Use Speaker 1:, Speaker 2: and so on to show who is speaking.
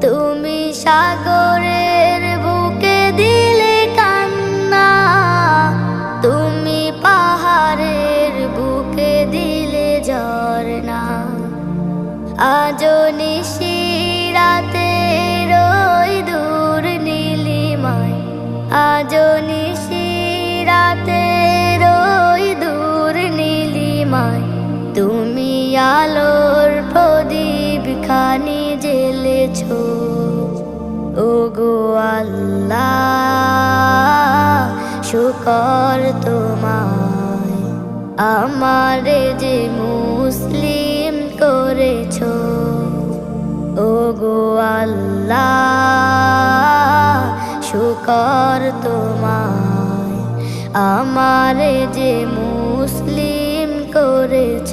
Speaker 1: তুমি সাগরের বুকে দিলে কান্না, তুমি পাহাড়ের বুকে দিলে ঝরনা। আজো নিশিরাতে রই দূর নীলিমায়, আজো নিশিরাতে রই দূর নীলিমায়, তুমি আলোর প্রদীপ খানি জ্বেলেছ। ওগো আল্লাহ শুকর তোমায়, আমারে যে মুসলিম করেছ। ওগো আল্লাহ শুকর তোমায়, আমারে যে মুসলিম করেছ।